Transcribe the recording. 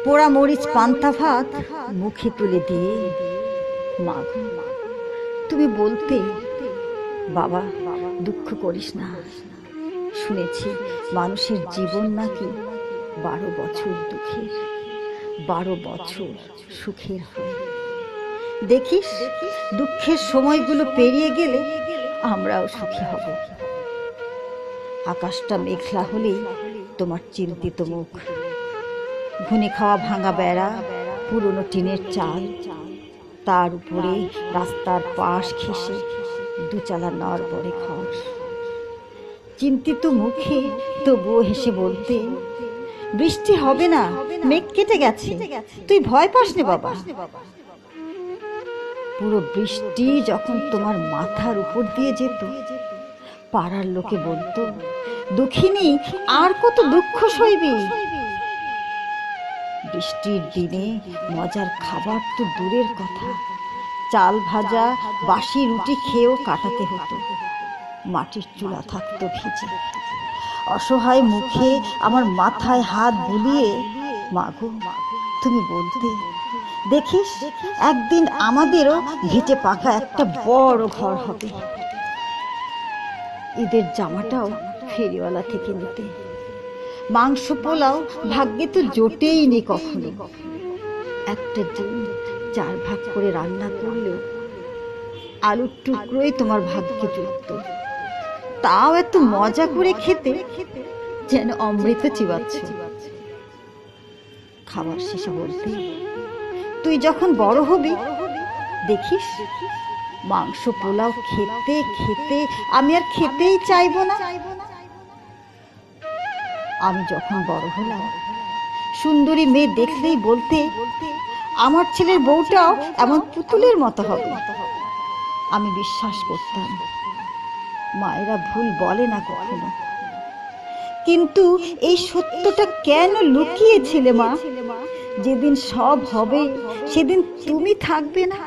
পোড়া মরিচ পান্তা ভাত মুখে তুলে দিয়ে মা গো, তুমি বলতে, বাবা দুঃখ করিস না, শুনেছি মানুষের জীবন নাকি 12 বছর দুঃখের, 12 বছর সুখের হয়। দেখিস দুঃখের সময়গুলো পেরিয়ে গেলে আমরাও সুখী হব। আকাশটা মেঘলা হলেই তোমার চিন্তিত মুখ, ঘুনে খাওয়া ভাঙা বেড়া, পুরনো টিনের চাল, তার উপরে রাস্তার পাশ ঘেঁষে দুচালা নড়বড়ে ঘর। চিন্তিত মুখে তবুও হেসে বলতে, বৃষ্টি হবে না, মেঘ কেটে গেছে, তুই ভয় পাস নে বাবা। পুরো বৃষ্টি যখন তোমার মাথার উপর দিয়ে যেত, পাড়ার লোকে বলতো, দুঃখিনী আর কত দুঃখ সইবি। বৃষ্টির দিনে মজার খাবার তো দূরের কথা, চাল ভাজা বাসি রুটি খেয়েও কাটাতে হতো। মাটির চুলা থাকতো ভিজে। অসহায় মুখে আমার মাথায় হাত বুলিয়ে মা গো, তুমি বলতে, দেখিস একদিন আমাদেরও ভিটে পাকা একটা বড় ঘর হবে। ঈদের জামাটাও ফেরিওয়ালা থেকে নিতে। মাংস পোলাও ভাগ্যে তো জোটেই নি কখনো। একটা ডিম 4 ভাগ করে রান্না করলেও আলুর টুকরোই তোমার ভাগ্যে জুটত। তাও এত মজা করে খেতে, যেন অমৃত চিবাচ্ছ। খাবার শেষে বলতে, তুই যখন বড় হবি দেখিস মাংস পোলাও খেতে খেতে আমি আর খেতেই চাইবো না। আমি যখন বড় হলাম, সুন্দরী মেয়ে দেখলেই বলতে, আমার ছেলের বউটাও এমন পুতুলের মতো হবে। আমি বিশ্বাস করতাম, মায়েরা ভুল বলে না কখনো। কিন্তু এই সত্যটা কেন লুকিয়েছিলে মা? যেদিন সব হবে সেদিন তুমি থাকবে না।